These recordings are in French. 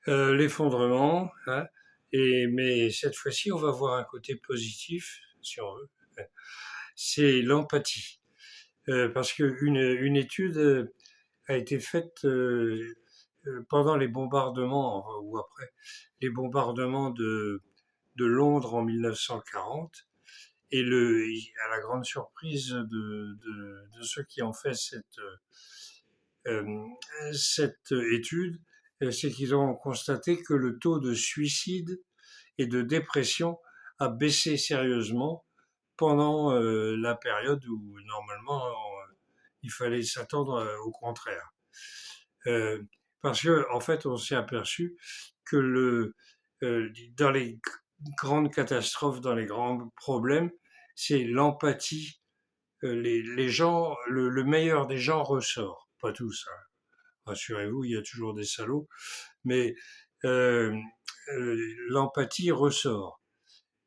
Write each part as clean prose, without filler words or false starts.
L'effondrement, hein, mais cette fois-ci, on va voir un côté positif, si on veut, c'est l'empathie. Parce qu'une étude a été faite pendant les bombardements, ou après les bombardements de Londres en 1940. Et à la grande surprise de ceux qui ont fait euh, cette étude, c'est qu'ils ont constaté que le taux de suicide et de dépression a baissé sérieusement pendant la période où normalement il fallait s'attendre au contraire. Euh, Parce que en fait, on s'est aperçu que dans les grandes catastrophes, dans les grands problèmes, c'est l'empathie. Les gens, le meilleur des gens ressort. Pas tous, hein. Rassurez-vous, il y a toujours des salauds, mais euh, l'empathie ressort.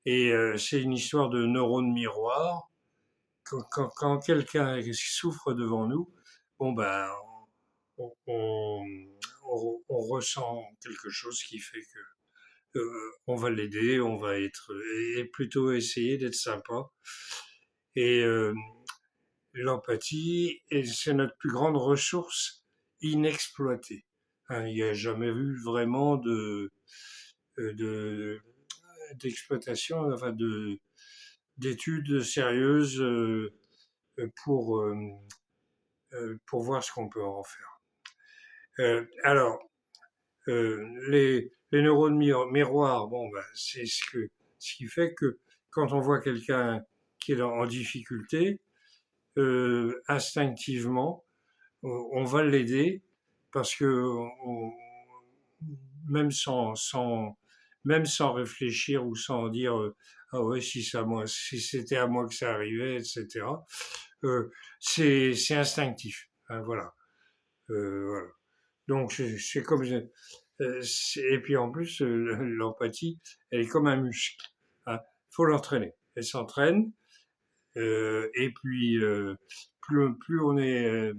Et c'est une histoire de neurones miroirs. Quand quelqu'un souffre devant nous, bon ben, on, on, on ressent quelque chose qui fait que on va l'aider, on va être et plutôt essayer d'être sympa. Et l'empathie, c'est notre plus grande ressource inexploitée. Hein, il n'y a jamais eu vraiment de d'exploitation, enfin d'études sérieuses pour voir ce qu'on peut en faire. Alors, les neurones miroirs, bon, ben, c'est ce qui fait que quand on voit quelqu'un qui est en difficulté, instinctivement, on va l'aider parce que même même sans réfléchir ou sans dire ah ouais si c'était à moi que ça arrivait, etc. C'est instinctif, hein, voilà. Voilà. Donc c'est comme et puis en plus l'empathie, elle est comme un muscle. Hein. Faut l'entraîner. Elle s'entraîne et puis plus on est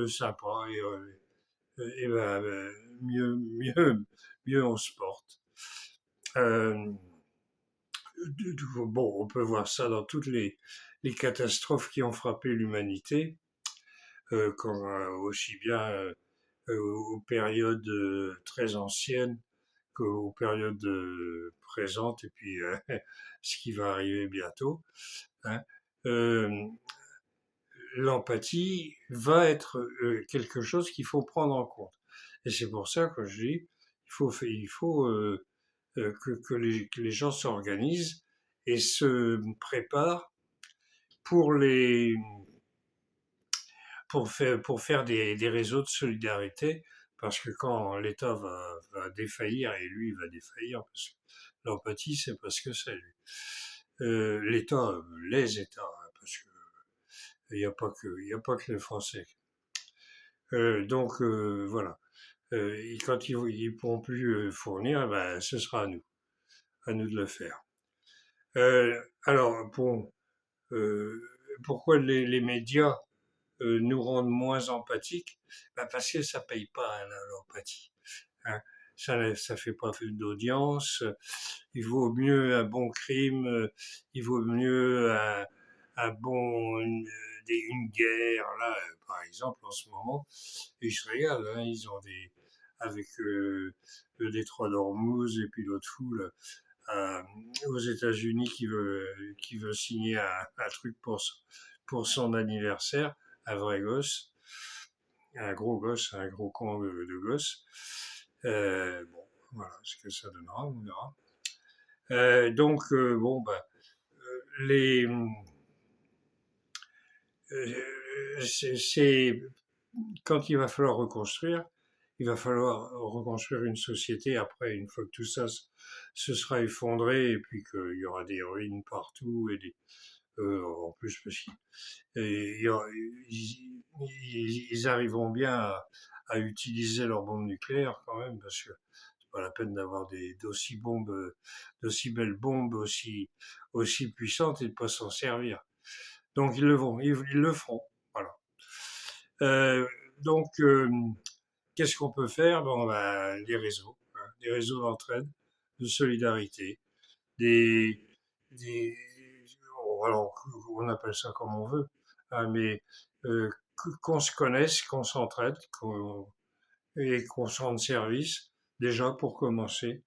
sympa et mieux on se porte. Euh, bon, on peut voir ça dans toutes les catastrophes qui ont frappé l'humanité, aussi bien aux périodes très anciennes qu'aux périodes présentes et puis ce qui va arriver bientôt. Hein. Euh, L'empathie va être quelque chose qu'il faut prendre en compte. Et c'est pour ça que je dis, il faut que les gens s'organisent et se préparent pour les pour faire des réseaux de solidarité, parce que quand l'État va défaillir, et lui il va défaillir, parce que l'empathie c'est parce que c'est lui. L'État, les États, hein, parce que il y a pas que les Français. Donc voilà. Et quand ils pourront plus fournir, ben, ce sera à nous de le faire. Alors bon, euh, pourquoi les médias nous rendent moins empathiques? Ben, parce que ça paye pas hein, l'empathie. Hein. Ça fait pas d'audience. Il vaut mieux un bon crime. Il vaut mieux un bon une guerre. Là, par exemple, en ce moment, ils se régalent. Hein, ils ont des avec le détroit d'Ormuz et puis l'autre foule euh, aux États-Unis qui veut signer un truc pour son anniversaire, un vrai gosse, un gros gosse, un gros camp de gosse. Bon, voilà ce que ça donnera, on verra. Donc, bon, bah, les, c'est quand il va falloir reconstruire, il va falloir reconstruire une société après, une fois que tout ça se sera effondré et puis qu'il y aura des ruines partout et en plus parce qu'ils arriveront bien à utiliser leurs bombes nucléaires quand même parce que c'est pas la peine d'avoir d'aussi belles bombes aussi puissantes et de pas s'en servir. Donc ils le feront. Voilà. Euh, donc qu'est-ce qu'on peut faire? Bon, bah, les réseaux. des réseaux d'entraide, de solidarité, des, des, alors, on appelle ça comme on veut, hein, mais qu'on se connaisse, qu'on s'entraide, et qu'on se rende service, déjà pour commencer.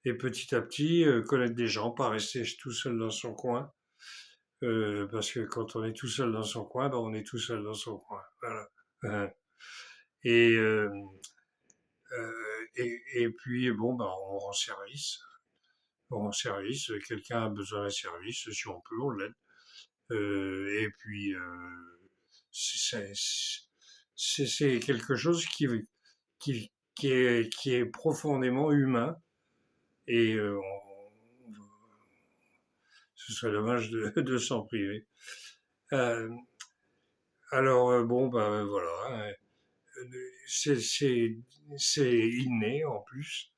Et petit à petit, connaître des gens, pas rester tout seul dans son coin. Parce que quand on est tout seul dans son coin, ben on est tout seul dans son coin. Voilà. Euh, et, euh, et puis, bon, ben, on rend service. On rend service. Quelqu'un a besoin d'un service, si on peut, on l'aide. Et puis, c'est c'est quelque chose qui est profondément humain. Et ce serait dommage de s'en priver. Euh, alors, bon, ben voilà. Hein, c'est c'est- c'est inné en plus.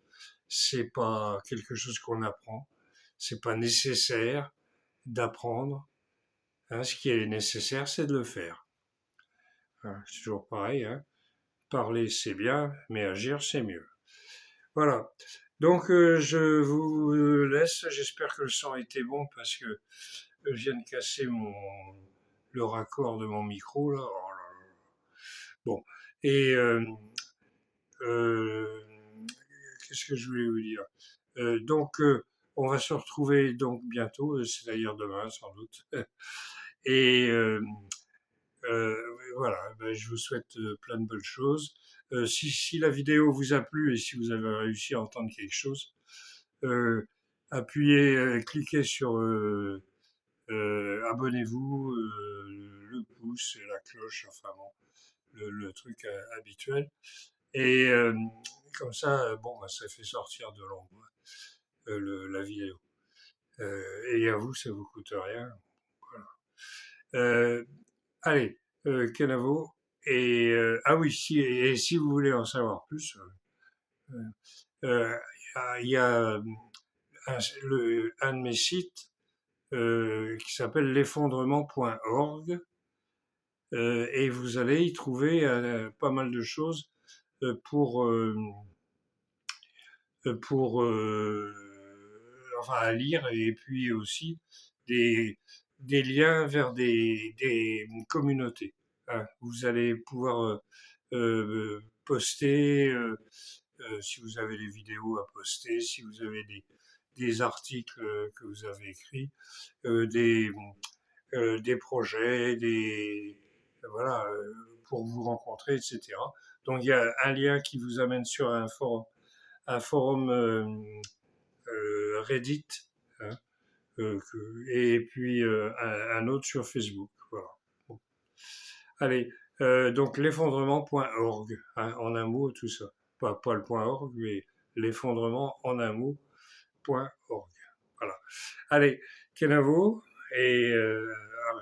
C'est pas quelque chose qu'on apprend. C'est pas nécessaire d'apprendre. Hein. Ce qui est nécessaire, c'est de le faire. Hein, c'est toujours pareil. Hein. Parler, c'est bien, mais agir, c'est mieux. Voilà. Donc, je vous laisse. J'espère que le son était bon parce que je viens de casser le raccord de mon micro là. Oh là là. Bon. Et euh, qu'est-ce que je voulais vous dire? Donc, on va se retrouver donc bientôt, c'est d'ailleurs demain sans doute. Et euh, voilà, ben, je vous souhaite plein de bonnes choses. Si la vidéo vous a plu et si vous avez réussi à entendre quelque chose, euh, appuyez, cliquez sur abonnez-vous, le pouce et la cloche, enfin bon, le truc habituel. Et comme ça, bon, bah, ça fait sortir de l'ombre la vidéo. Et à vous, ça vous coûte rien. Voilà. Allez, Kenavo. Et ah oui, et si vous voulez en savoir plus, euh, il y a un de mes sites qui s'appelle l'effondrement.org et vous allez y trouver pas mal de choses pour pour enfin à lire et puis aussi des, des liens vers des communautés. Hein. Vous allez pouvoir poster si vous avez des vidéos à poster, si vous avez des articles que vous avez écrits, euh, des, des projets, voilà, pour vous rencontrer, etc. Donc il y a un lien qui vous amène sur un forum Reddit, hein, et puis un autre sur Facebook. Voilà. Bon. Allez, donc l'effondrement.org, hein, en un mot, tout ça. Pas le point .org, mais l'effondrement en un mot.org. Voilà. Allez, Kenavo, et à